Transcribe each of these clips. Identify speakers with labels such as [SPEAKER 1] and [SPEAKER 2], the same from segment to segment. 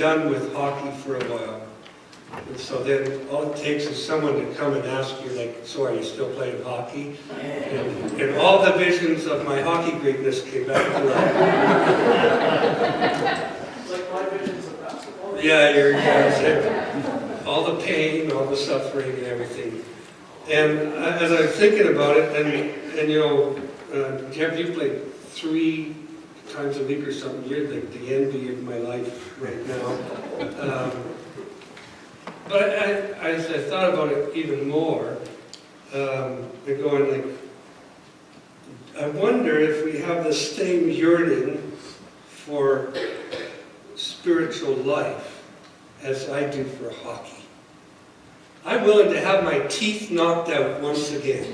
[SPEAKER 1] done with hockey for a while. And so then all it takes is someone to come and ask you, like, so are you still playing hockey? And all the visions of my hockey greatness came back to life.
[SPEAKER 2] It's like my visions of basketball.
[SPEAKER 1] Yeah, all the pain, all the suffering and everything. And as I was thinking about it, and you know, Jeff, you played 3 times a week or something. You're like the envy of my life right now. But as I thought about it even more, I'm going like, I wonder if we have the same yearning for spiritual life as I do for hockey. I'm willing to have my teeth knocked out once again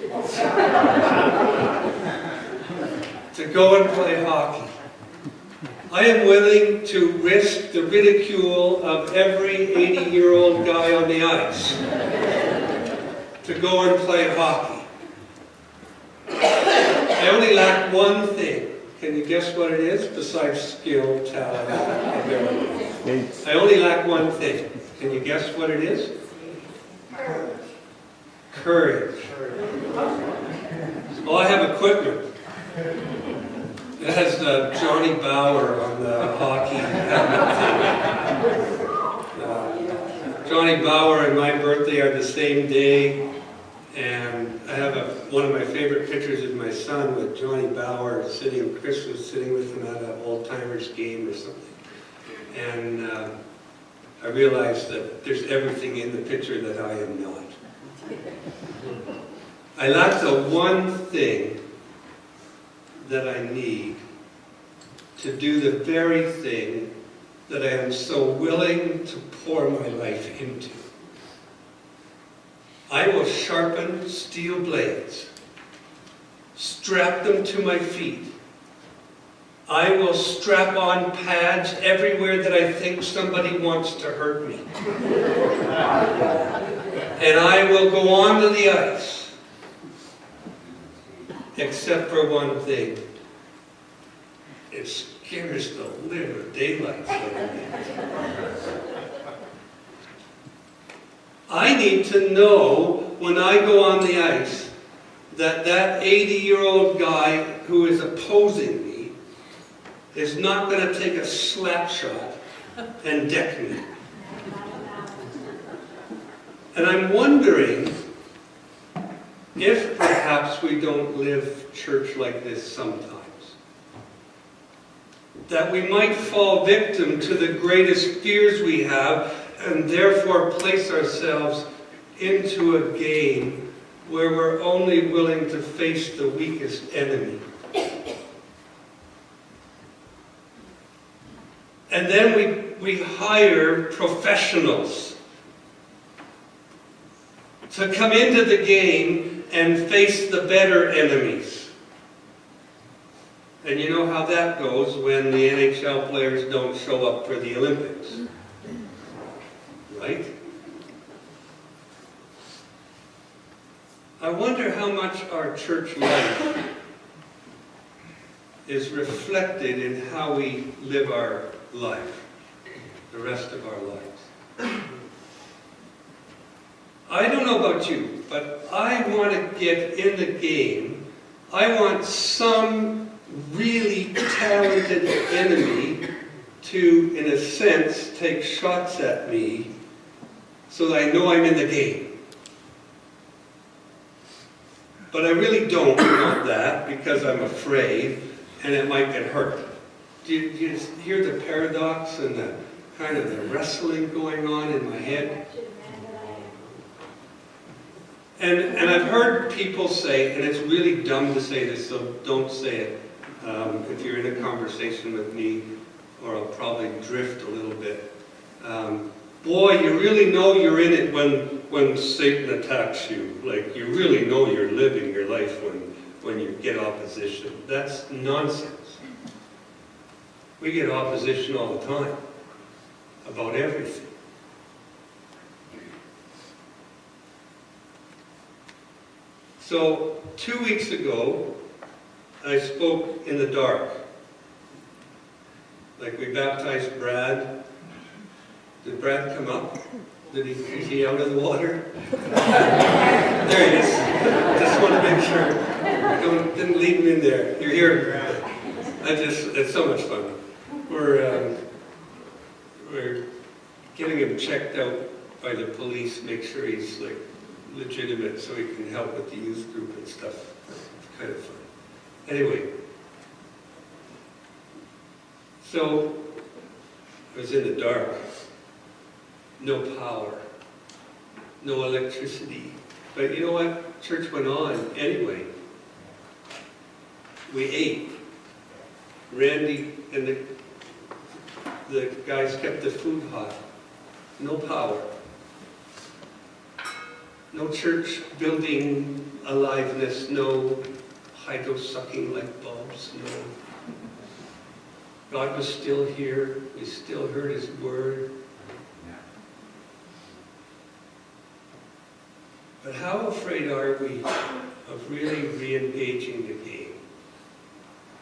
[SPEAKER 1] to go and play hockey. I am willing to risk the ridicule of every 80-year-old guy on the ice to go and play hockey. I only lack one thing. Can you guess what it is besides skill, talent, ability? I only lack one thing. Can you guess what it is? Courage. Well, I have equipment. It has Johnny Bauer on the hockey helmet thing. Johnny Bauer and my birthday are the same day, and I have one of my favorite pictures of my son with Johnny Bauer sitting. Chris was sitting with him at an old-timers game or something, and I realized that there's everything in the picture that I am not. I lack the one thing that I need to do the very thing that I am so willing to pour my life into. I will sharpen steel blades, strap them to my feet. I will strap on pads everywhere that I think somebody wants to hurt me. And I will go on to the ice, except for one thing. It scares the living daylights out of me. I need to know when I go on the ice that 80-year-old guy who is opposing me is not going to take a slap shot and deck me. And I'm wondering if perhaps we don't live church like this sometimes. That we might fall victim to the greatest fears we have and therefore place ourselves into a game where we're only willing to face the weakest enemy. And then we hire professionals to come into the game and face the better enemies. And you know how that goes when the NHL players don't show up for the Olympics. Right? I wonder how much our church life is reflected in how we live our life, the rest of our lives. I don't know about you, but I want to get in the game. I want some really talented enemy to, in a sense, take shots at me so that I know I'm in the game. But I really don't want that because I'm afraid and it might get hurt. Do you hear the paradox and the kind of the wrestling going on in my head? And I've heard people say, and it's really dumb to say this, so don't say it if you're in a conversation with me, or I'll probably drift a little bit. Boy, you really know you're in it when Satan attacks you. Like, you really know you're living your life when you get opposition. That's nonsense. We get opposition all the time about everything. So 2 weeks ago, I spoke in the dark. Like, we baptized Brad, Did Brad come up? Is he out of the water? There he is. Just want to make sure. Didn't leave him in there. You're here, Brad. It's so much fun. We're getting him checked out by the police, make sure he's like legitimate so he can help with the youth group and stuff. It's kind of fun. Anyway, so I was in the dark. No power, no electricity. But you know what? Church went on anyway. We ate. Randy and the guys kept the food hot. No power. No church building aliveness, no hydro-sucking light bulbs, no. God was still here. We still heard His word. But how afraid are we of really re-engaging the game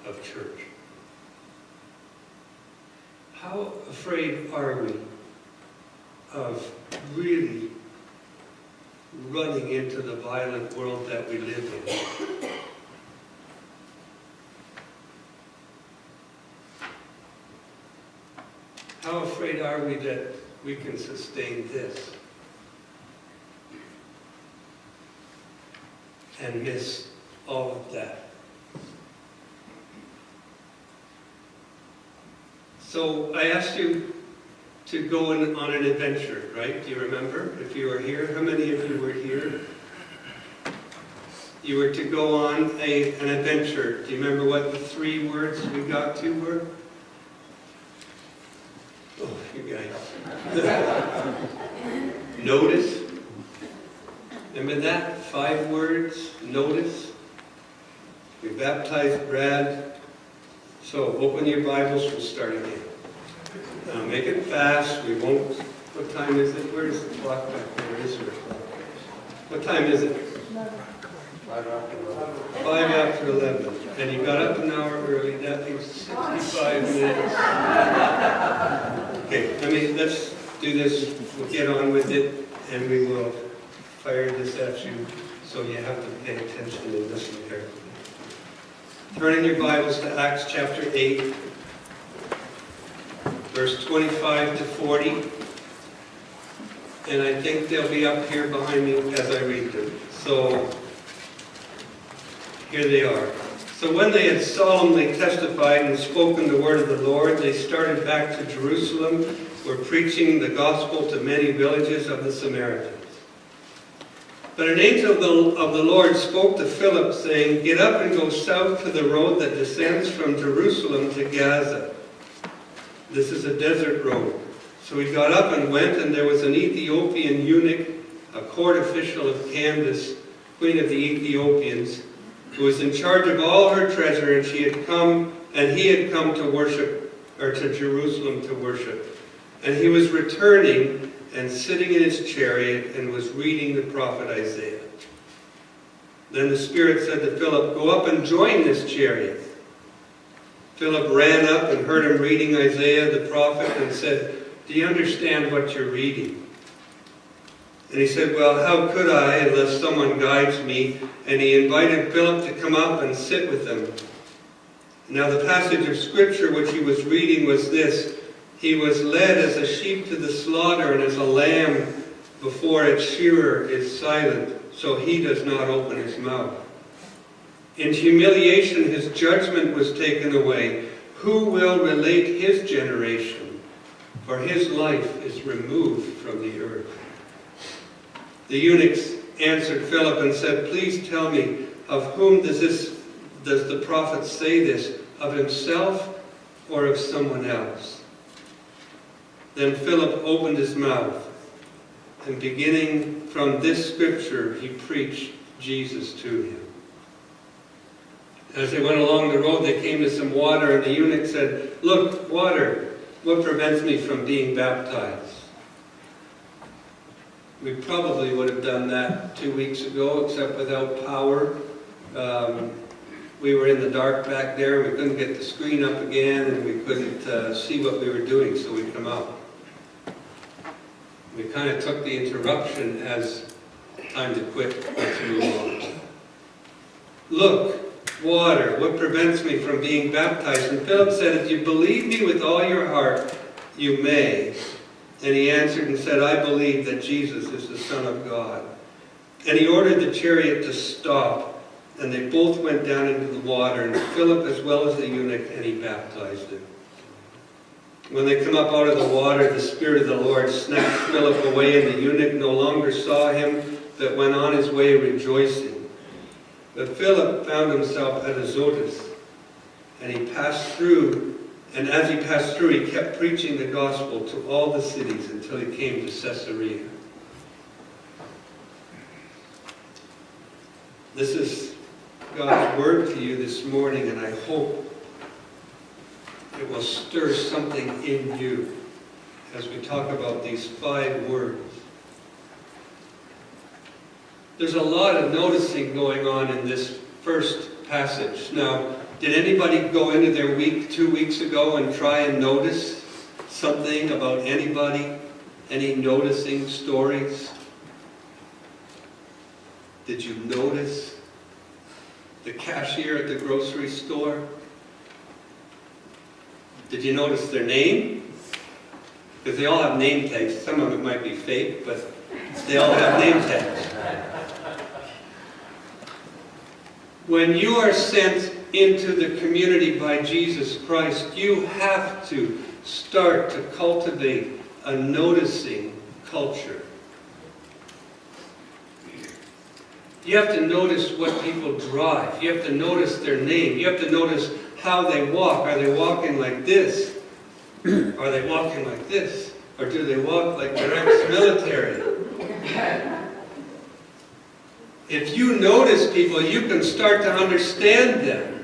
[SPEAKER 1] of church? How afraid are we of really running into the violent world that we live in? How afraid are we that we can sustain this and miss all of that? So I asked you to go on an adventure, right? Do you remember? If you were here, how many of you were here? You were to go on an adventure. Do you remember what the 3 words we got to were? Oh, you guys. Notice. Remember that? 5 words. Notice. We baptized Brad. So open your Bibles. We'll start again. Now make it fast. We won't. What time is it? Where's the clock back there? Is there a clock? What time is it? 5 after 11. And you got up an hour early. That leaves 65 minutes. Okay, let's do this. We'll get on with it, and we will fire this at you, so you have to pay attention and listen carefully. Turn in your Bibles to Acts chapter 8, verse 25 to 40. And I think they'll be up here behind me as I read them. So, here they are. So when they had solemnly testified and spoken the word of the Lord, they started back to Jerusalem, were preaching the gospel to many villages of the Samaritans. But an angel of the Lord spoke to Philip, saying, "Get up and go south to the road that descends from Jerusalem to Gaza. This is a desert road." So he got up and went, and there was an Ethiopian eunuch, a court official of Candace, queen of the Ethiopians, who was in charge of all her treasure, and he had come to worship, or to Jerusalem to worship. And he was returning and sitting in his chariot and was reading the prophet Isaiah. Then the Spirit said to Philip, "Go up and join this chariot." Philip ran up and heard him reading Isaiah the prophet and said, "Do you understand what you're reading?" And he said, "Well, how could I unless someone guides me?" And he invited Philip to come up and sit with him. Now the passage of Scripture which he was reading was this: "He was led as a sheep to the slaughter, and as a lamb before its shearer is silent, so he does not open his mouth. In humiliation his judgment was taken away. Who will relate his generation? For his life is removed from the earth." The eunuchs answered Philip and said, "Please tell me, of whom does the prophet say this? Of himself or of someone else?" Then Philip opened his mouth, and beginning from this scripture, he preached Jesus to him. As they went along the road, they came to some water, and the eunuch said, "Look, water, what prevents me from being baptized?" We probably would have done that 2 weeks ago, except without power. We were in the dark back there, and we couldn't get the screen up again, and we couldn't see what we were doing, so we'd come out. We kind of took the interruption as time to quit. Let's move on. Look, water, what prevents me from being baptized? And Philip said, if you believe me with all your heart, you may. And he answered and said, I believe that Jesus is the Son of God. And he ordered the chariot to stop, and they both went down into the water, and Philip as well as the eunuch, and he baptized him. When they come up out of the water, the Spirit of the Lord snatched Philip away, and the eunuch no longer saw him, but went on his way rejoicing. But Philip found himself at Azotus, and he passed through, and as he passed through, he kept preaching the gospel to all the cities until he came to Caesarea. This is God's word to you this morning, and I hope it will stir something in you as we talk about these 5 words. There's a lot of noticing going on in this first passage. Now, did anybody go into their week 2 weeks ago and try and notice something about anybody? Any noticing stories? Did you notice the cashier at the grocery store? Did you notice their name? Because they all have name tags. Some of it might be fake, but they all have name tags. When you are sent into the community by Jesus Christ, you have to start to cultivate a noticing culture. You have to notice what people drive. You have to notice their name. You have to notice how they walk. Are they walking like this? Are they walking like this? Or do they walk like they're ex-military? If you notice people, you can start to understand them.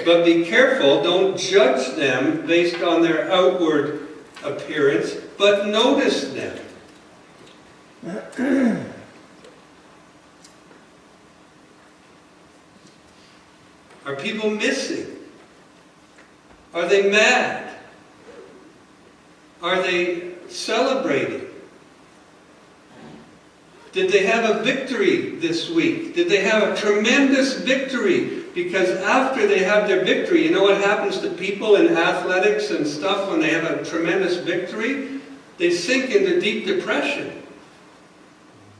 [SPEAKER 1] But be careful, don't judge them based on their outward appearance, but notice them. Are people missing? Are they mad? Are they celebrating? Did they have a victory this week? Did they have a tremendous victory? Because after they have their victory, you know what happens to people in athletics and stuff when they have a tremendous victory? They sink into deep depression.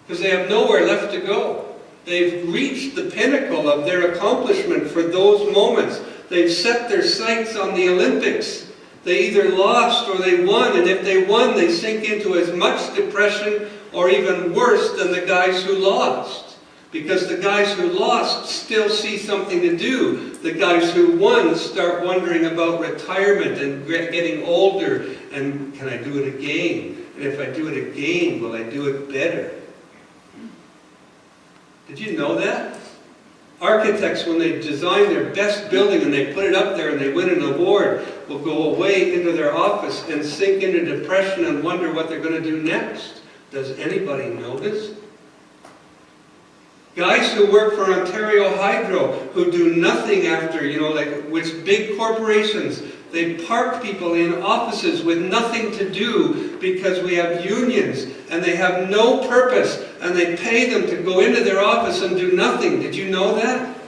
[SPEAKER 1] Because they have nowhere left to go. They've reached the pinnacle of their accomplishment for those moments. They've set their sights on the Olympics. They either lost or they won, and if they won, they sink into as much depression or even worse than the guys who lost. Because the guys who lost still see something to do. The guys who won start wondering about retirement and getting older, and can I do it again? And if I do it again, will I do it better? Did you know that? Architects, when they design their best building and they put it up there and they win an award, will go away into their office and sink into depression and wonder what they're going to do next. Does anybody notice? Guys who work for Ontario Hydro, who do nothing after, which big corporations, they park people in offices with nothing to do because we have unions and they have no purpose and they pay them to go into their office and do nothing. Did you know that?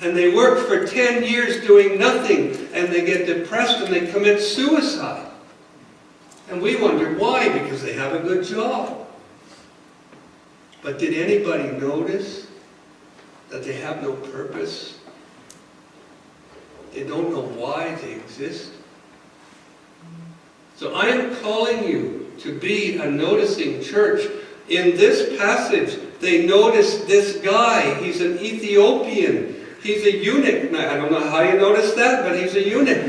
[SPEAKER 1] And they work for 10 years doing nothing and they get depressed and they commit suicide. And we wonder why, because they have a good job. But did anybody notice that they have no purpose? They don't know why they exist. So I am calling you to be a noticing church. In this passage, they notice this guy. He's an Ethiopian. He's a eunuch. Now, I don't know how you notice that, but he's a eunuch.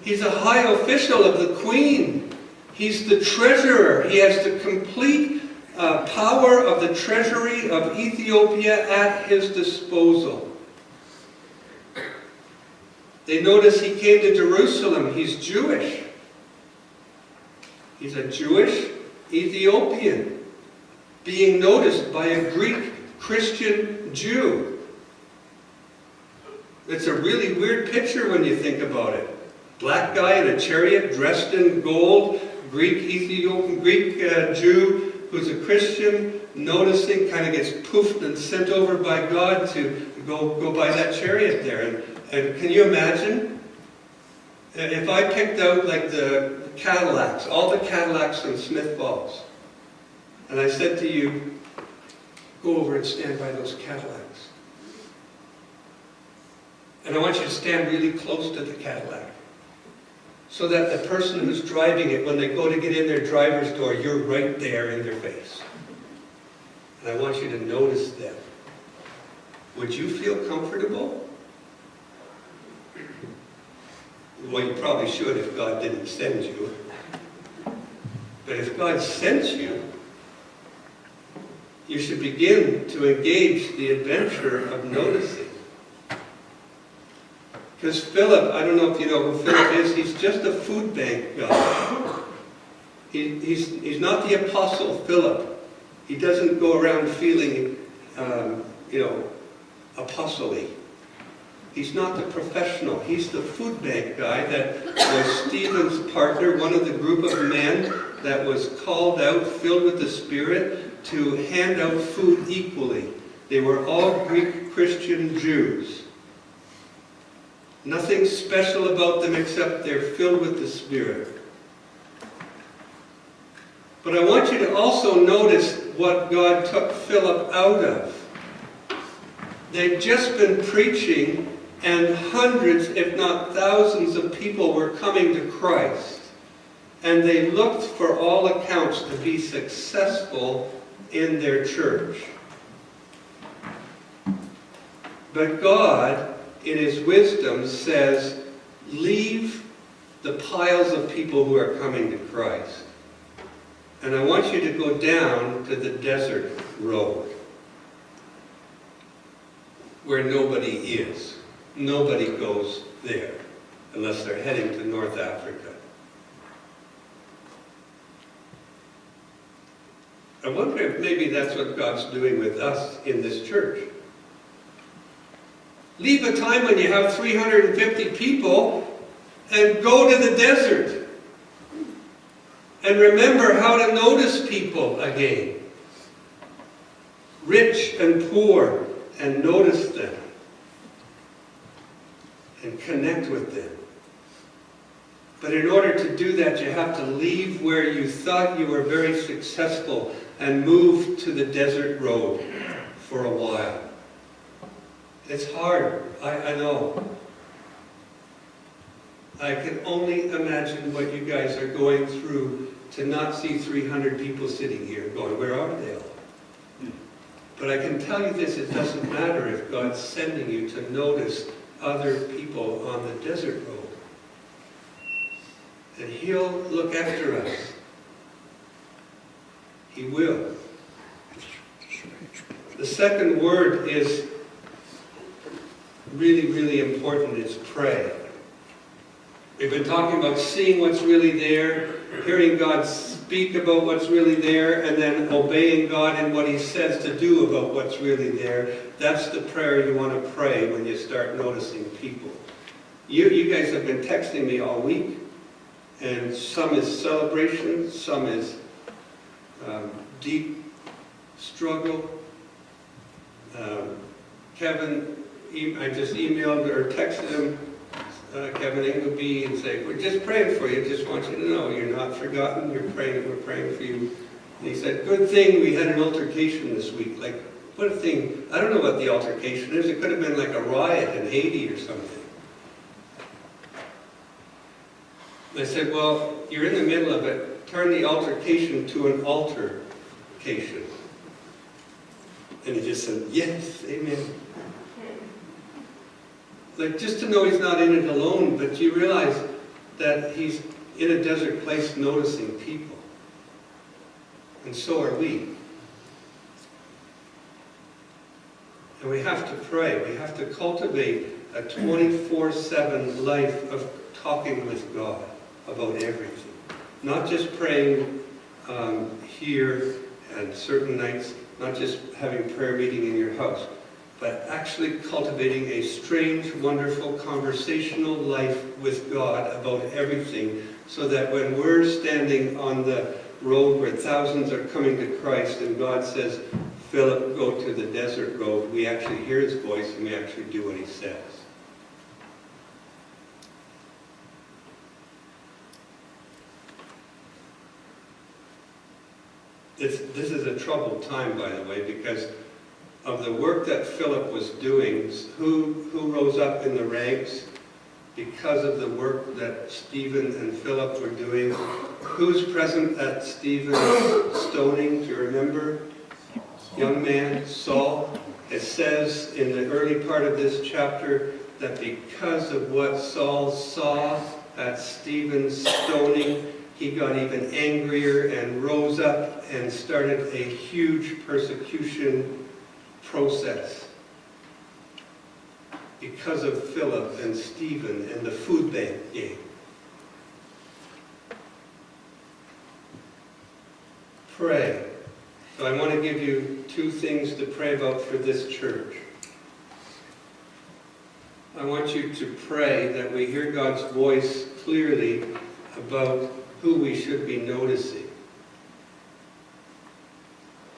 [SPEAKER 1] He's a high official of the queen. He's the treasurer. He has the complete power of the treasury of Ethiopia at his disposal. They notice he came to Jerusalem. He's Jewish. He's a Jewish Ethiopian being noticed by a Greek Christian Jew. It's a really weird picture when you think about it. Black guy in a chariot, dressed in gold, Greek Jew who's a Christian, noticing, kind of gets poofed and sent over by God to go by that chariot there. And can you imagine? If I picked out like the Cadillacs, all the Cadillacs in Smith Falls, and I said to you, go over and stand by those Cadillacs. And I want you to stand really close to the Cadillac, so that the person who's driving it, when they go to get in their driver's door, you're right there in their face. And I want you to notice them. Would you feel comfortable? Well, you probably should if God didn't send you. But if God sent you, you should begin to engage the adventure of noticing. Because Philip, I don't know if you know who Philip is, he's just a food bank guy. He's not the Apostle Philip. He doesn't go around feeling, apostle-y. He's not the professional. He's the food bank guy that was Stephen's partner, one of the group of men that was called out, filled with the Spirit, to hand out food equally. They were all Greek Christian Jews. Nothing special about them except they're filled with the Spirit. But I want you to also notice what God took Philip out of. They'd just been preaching, and hundreds, if not thousands, of people were coming to Christ. And they looked, for all accounts, to be successful in their church. But God, in His wisdom, says, leave the piles of people who are coming to Christ. And I want you to go down to the desert road, where nobody is. Nobody goes there, unless they're heading to North Africa. I wonder if maybe that's what God's doing with us in this church. Leave a time when you have 350 people and go to the desert. And remember how to notice people again. Rich and poor, and notice them. And connect with them. But in order to do that, you have to leave where you thought you were very successful and move to the desert road for a while. It's hard, I know. I can only imagine what you guys are going through to not see 300 people sitting here going, where are they all? But I can tell you this, it doesn't matter if God's sending you to notice other people on the desert road. And He'll look after us. He will. The second word is really, really important. It's pray. We've been talking about seeing what's really there, hearing God speak about what's really there, and then obeying God in what He says to do about what's really there. That's the prayer you want to pray when you start noticing people. You guys have been texting me all week, and some is celebration, some is deep struggle. Kevin, I just emailed or texted him, Kevin Ingleby, and say, we're just praying for you, just want you to know you're not forgotten, we're praying for you. And he said, good thing we had an altercation this week. Like, what a thing, I don't know what the altercation is, it could have been like a riot in Haiti or something. I said, well, you're in the middle of it, turn the altercation to an altercation. And he just said, yes, amen. Like, just to know he's not in it alone, but you realize that he's in a desert place noticing people. And so are we. And we have to pray. We have to cultivate a 24/7 life of talking with God about everything. Not just praying here and certain nights, not just having prayer meeting in your house, but actually cultivating a strange, wonderful, conversational life with God about everything, so that when we're standing on the road where thousands are coming to Christ and God says, Philip, go to the desert road, we actually hear his voice and we actually do what he says. This is a troubled time, by the way, because of the work that Philip was doing. Who rose up in the ranks because of the work that Stephen and Philip were doing? Who's present at Stephen's stoning? Do you remember? Young man, Saul. It says in the early part of this chapter that because of what Saul saw at Stephen's stoning, he got even angrier and rose up and started a huge persecution process because of Philip and Stephen and the food bank game. Pray. So I want to give you 2 things to pray about for this church. I want you to pray that we hear God's voice clearly about who we should be noticing.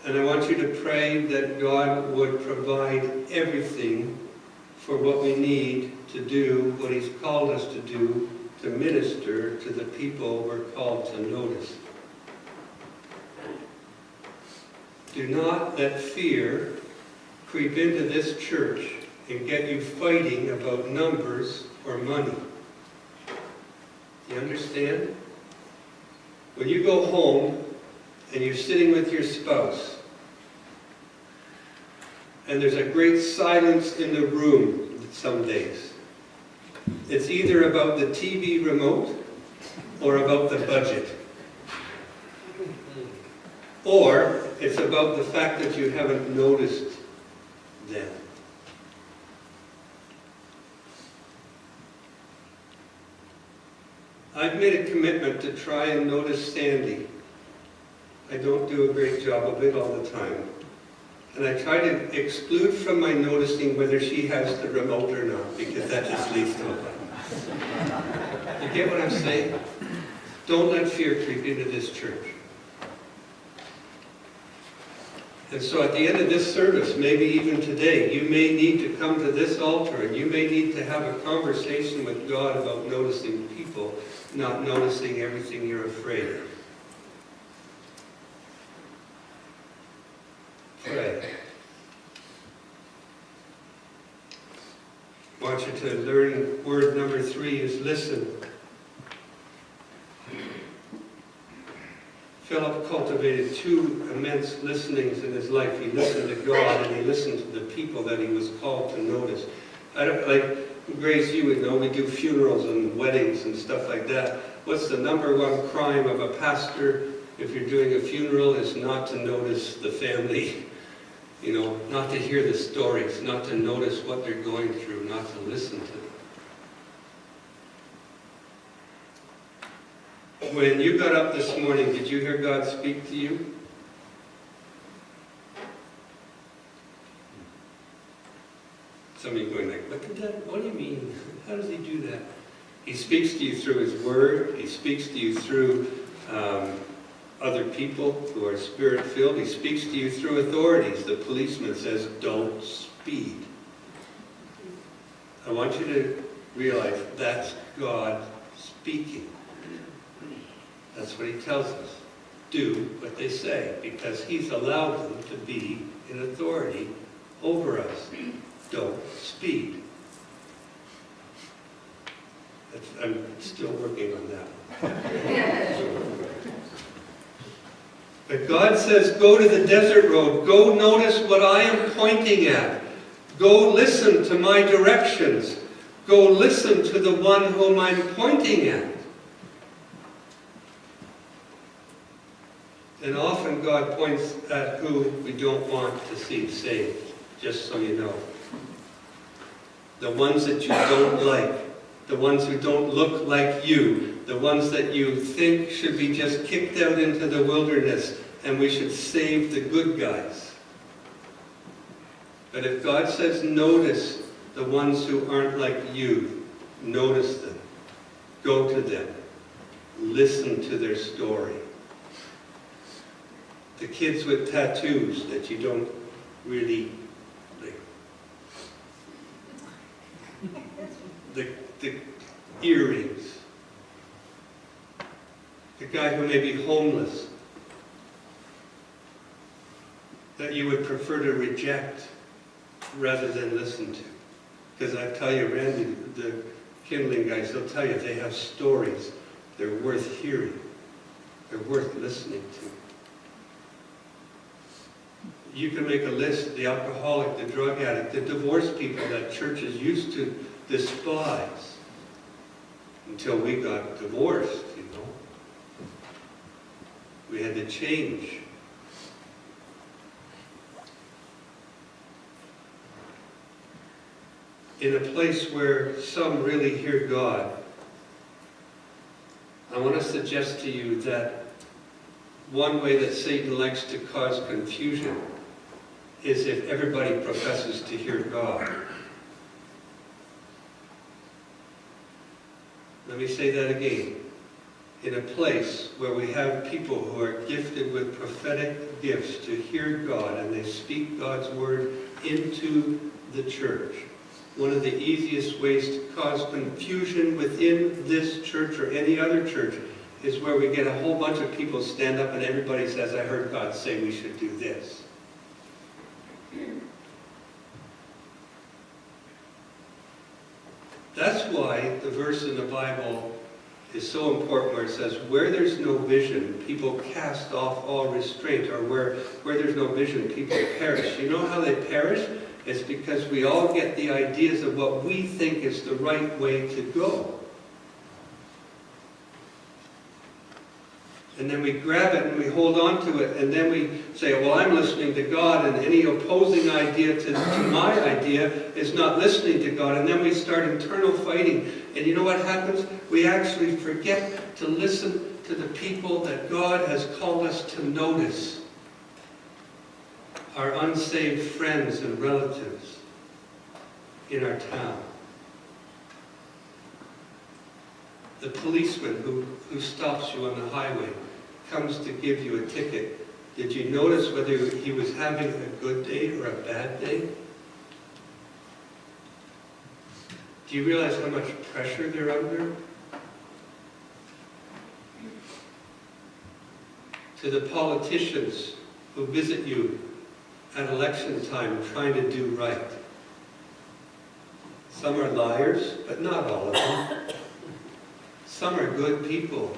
[SPEAKER 1] And I want you to pray that God would provide everything for what we need to do, what He's called us to do, to minister to the people we're called to notice. Do not let fear creep into this church and get you fighting about numbers or money. You understand? When you go home and you're sitting with your spouse and there's a great silence in the room some days, it's either about the TV remote or about the budget. Or it's about the fact that you haven't noticed them. I've made a commitment to try and notice Sandy. I don't do a great job of it all the time. And I try to exclude from my noticing whether she has the remote or not, because that just leads to a fight. You get what I'm saying? Don't let fear creep into this church. And so at the end of this service, maybe even today, you may need to come to this altar and you may need to have a conversation with God about noticing people, not noticing everything you're afraid of. Pray. I want you to learn word number 3 is listen. Philip cultivated 2 immense listenings in his life. He listened to God and he listened to the people that he was called to notice. Like Grace, you would know, we do funerals and weddings and stuff like that. What's the number 1 crime of a pastor if you're doing a funeral is not to notice the family, not to hear the stories, not to notice what they're going through, not to listen to them. When you got up this morning, did you hear God speak to you? Some of you going like, what do you mean? How does He do that? He speaks to you through His Word. He speaks to you through other people who are Spirit-filled. He speaks to you through authorities. The policeman says, don't speed. I want you to realize that's God speaking. That's what He tells us. Do what they say, because He's allowed them to be in authority over us. Don't speed. I'm still working on that. But God says, go to the desert road. Go notice what I am pointing at. Go listen to my directions. Go listen to the one whom I'm pointing at. And often God points at who we don't want to see saved, just so you know. The ones that you don't like, the ones who don't look like you, the ones that you think should be just kicked out into the wilderness and we should save the good guys. But if God says notice the ones who aren't like you, notice them. Go to them. Listen to their story. The kids with tattoos that you don't really like. The earrings. The guy who may be homeless, that you would prefer to reject rather than listen to. Because I tell you, Randy, the kindling guys, they'll tell you they have stories. They're worth hearing. They're worth listening to. You can make a list, the alcoholic, the drug addict, the divorced people that churches used to despise until we got divorced, you know. We had to change. In a place where some really hear God, I want to suggest to you that one way that Satan likes to cause confusion is if everybody professes to hear God. Let me say that again. In a place where we have people who are gifted with prophetic gifts to hear God and they speak God's word into the church, one of the easiest ways to cause confusion within this church or any other church is where we get a whole bunch of people stand up and everybody says, I heard God say we should do this. That's why the verse in the Bible is so important where it says, where there's no vision, people cast off all restraint, or where there's no vision, people perish. You know how they perish? It's because we all get the ideas of what we think is the right way to go. And then we grab it and we hold on to it, and then we say, well, I'm listening to God, and any opposing idea to my idea is not listening to God. And then we start internal fighting. And you know what happens? We actually forget to listen to the people that God has called us to notice. Our unsaved friends and relatives in our town. The policeman who stops you on the highway, comes to give you a ticket. Did you notice whether he was having a good day or a bad day? Do you realize how much pressure they're under? To the politicians who visit you at election time trying to do right. Some are liars, but not all of them. Some are good people,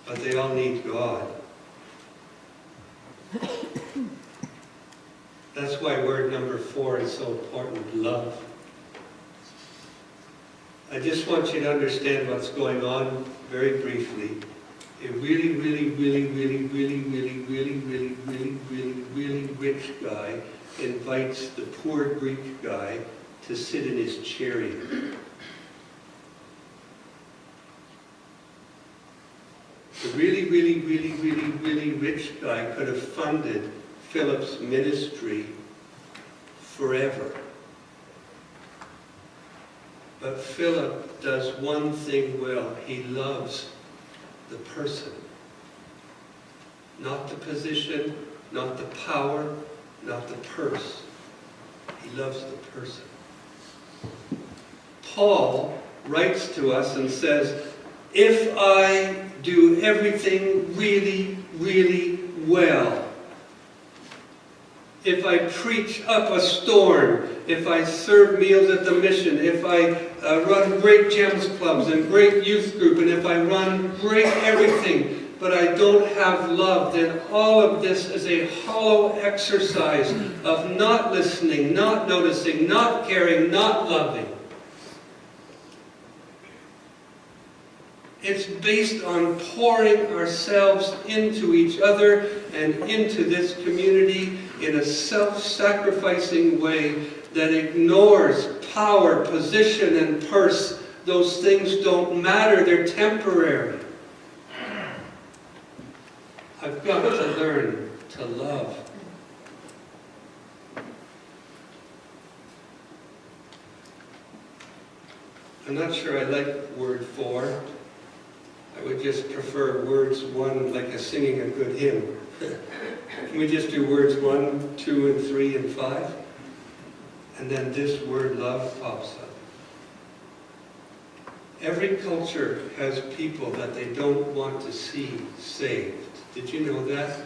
[SPEAKER 1] but they all need God. That's why word number 4 is so important, love. I just want you to understand what's going on very briefly. A really, really, really, really, really, really, really, really, really, really, really rich guy invites the poor Greek guy to sit in his chariot. The really, really, really, really, really rich guy could have funded Philip's ministry forever. But Philip does one thing well. He loves the person. Not the position, not the power, not the purse. He loves the person. Paul writes to us and says, if I do everything really, really well, if I preach up a storm, if I serve meals at the mission, if I run great GEMS clubs and great youth group, and if I run great everything, but I don't have love, then all of this is a hollow exercise of not listening, not noticing, not caring, not loving. It's based on pouring ourselves into each other and into this community in a self-sacrificing way that ignores power, position, and purse. Those things don't matter, they're temporary. I've got to learn to love. I'm not sure I like word 4. I would just prefer words 1, like singing a good hymn. Can we just do words 1, 2, and 3, and 5? And then this word love pops up. Every culture has people that they don't want to see saved. Did you know that?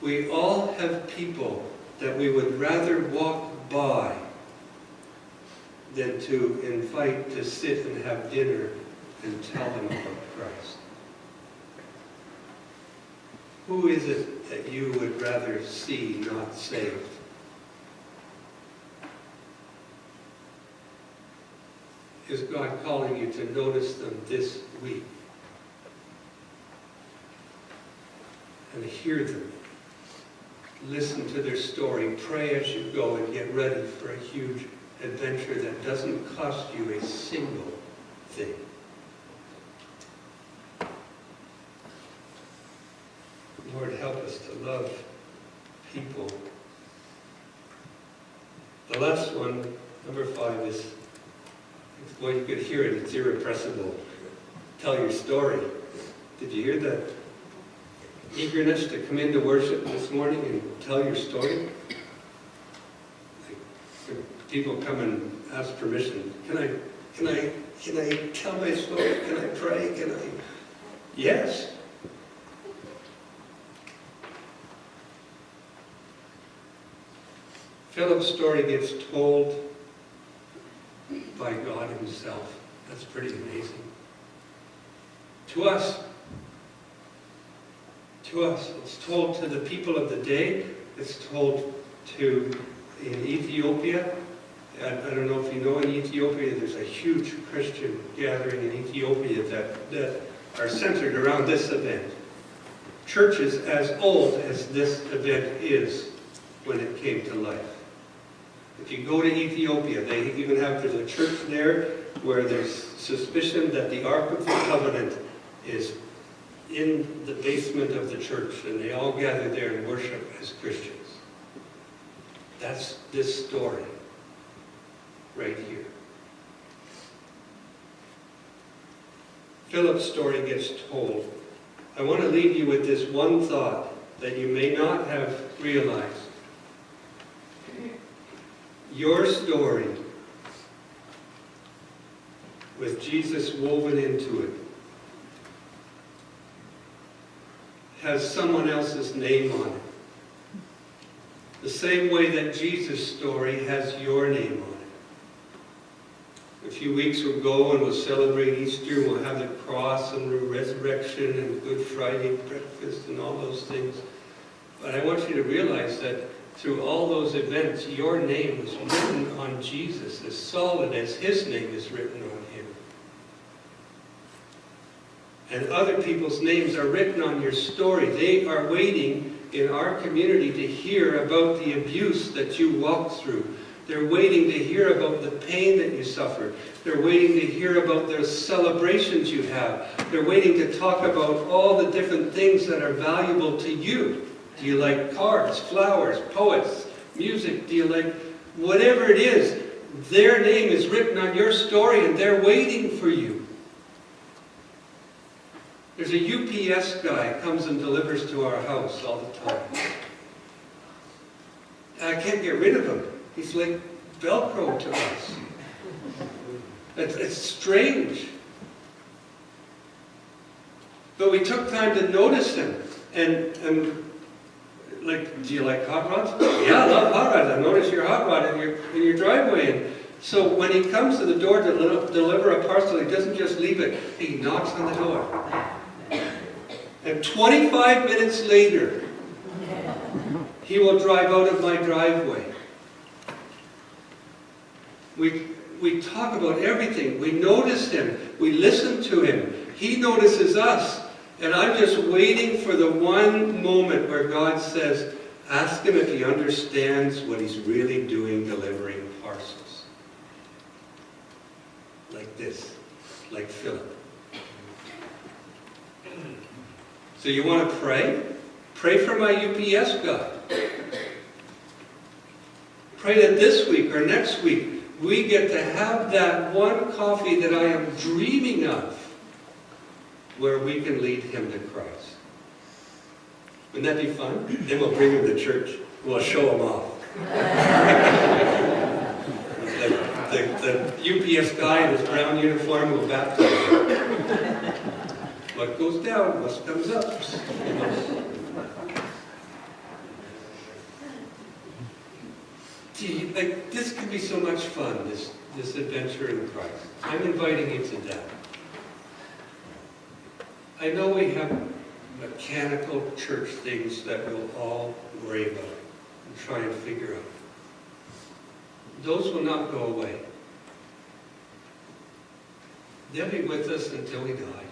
[SPEAKER 1] We all have people that we would rather walk by than to invite to sit and have dinner and tell them about Christ. Who is it that you would rather see not saved? Is God calling you to notice them this week? And hear them. Listen to their story. Pray as you go and get ready for a huge adventure that doesn't cost you a single thing. Lord, help us to love people. The last one, number 5, is, well, you could hear it, it's irrepressible. Tell your story. Did you hear that eagerness to come into worship this morning and tell your story? People come and ask permission. Can I tell my story? Can I pray? Can I? Yes. Philip's story gets told by God himself. That's pretty amazing. To us, it's told to the people of the day. It's told in Ethiopia. I don't know if you know, in Ethiopia there's a huge Christian gathering in Ethiopia that are centered around this event. Churches as old as this event is when it came to life. If you go to Ethiopia, there's a church there where there's suspicion that the Ark of the Covenant is in the basement of the church, and they all gather there and worship as Christians. That's this story right here. Philip's story gets told. I want to leave you with this one thought that you may not have realized. Your story, with Jesus woven into it, has someone else's name on it. The same way that Jesus' story has your name on it. A few weeks we'll go and we'll celebrate Easter, we'll have the cross and the resurrection and Good Friday breakfast and all those things. But I want you to realize that through all those events, your name was written on Jesus as solid as his name is written on him. And other people's names are written on your story. They are waiting in our community to hear about the abuse that you walked through. They're waiting to hear about the pain that you suffered. They're waiting to hear about the celebrations you have. They're waiting to talk about all the different things that are valuable to you. Do you like cards, flowers, poets, music? Do you like whatever it is? Their name is written on your story and they're waiting for you. There's a UPS guy comes and delivers to our house all the time. I can't get rid of him. He's like Velcro to us. It's strange. But we took time to notice him. And like, do you like hot rods? Yeah, I love hot rods. I noticed your hot rod in your driveway. And so when he comes to the door to deliver a parcel, he doesn't just leave it. He knocks on the door. And 25 minutes later, he will drive out of my driveway. We talk about everything. We notice him. We listen to him. He notices us. And I'm just waiting for the one moment where God says, ask him if he understands what he's really doing delivering parcels. Like this. Like Philip. So you want to pray? Pray for my UPS guy. Pray that this week or next week we get to have that one coffee that I am dreaming of, where we can lead him to Christ. Wouldn't that be fun? Then we'll bring him to church. We'll show him off. The UPS guy in his brown uniform will baptize him. What goes down must comes up. Gee, like, this could be so much fun, this adventure in Christ. I'm inviting you to that. I know we have mechanical church things that we'll all worry about and try and figure out. Those will not go away. They'll be with us until we die.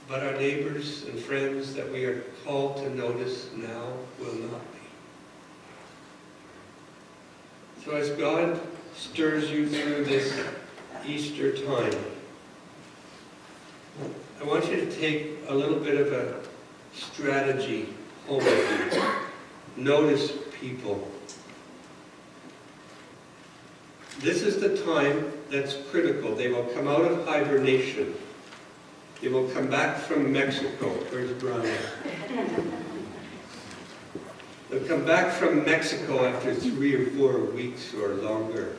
[SPEAKER 1] But our neighbors and friends that we are called to notice now will not be. So as God stirs you through this Easter time, I want you to take a little bit of a strategy home with you. Notice people. This is the time that's critical. They will come out of hibernation. They will come back from Mexico. Where's Brian? They'll come back from Mexico after 3 or 4 weeks or longer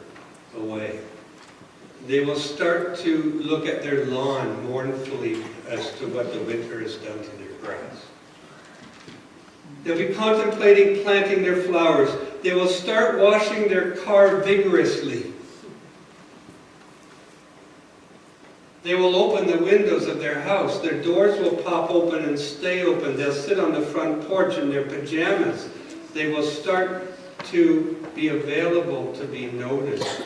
[SPEAKER 1] away. They will start to look at their lawn mournfully as to what the winter has done to their grass. They'll be contemplating planting their flowers. They will start washing their car vigorously. They will open the windows of their house. Their doors will pop open and stay open. They'll sit on the front porch in their pajamas. They will start to be available to be noticed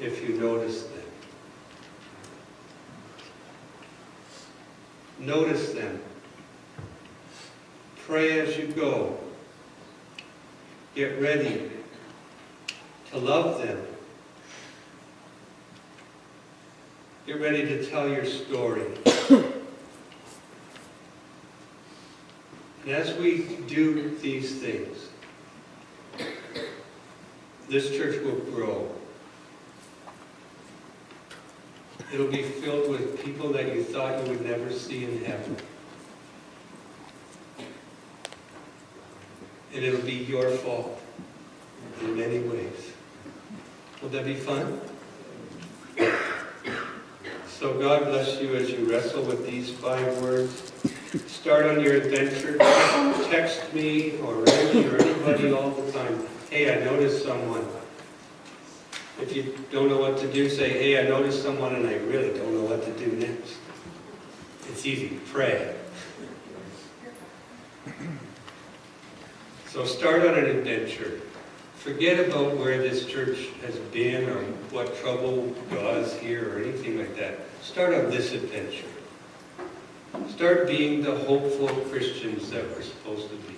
[SPEAKER 1] if you notice them. Notice them. Pray as you go. Get ready to love them. Get ready to tell your story. And as we do these things, this church will grow. It'll be filled with people that you thought you would never see in heaven. And it'll be your fault in many ways. Will that be fun? So God bless you as you wrestle with these 5 words. Start on your adventure. Text me or Randy or anybody all the time. Hey, I noticed someone. If you don't know what to do, say, hey, I noticed someone and I really don't know what to do next. It's easy. Pray. So start on an adventure. Forget about where this church has been or what trouble was here or anything like that. Start on this adventure. Start being the hopeful Christians that we're supposed to be.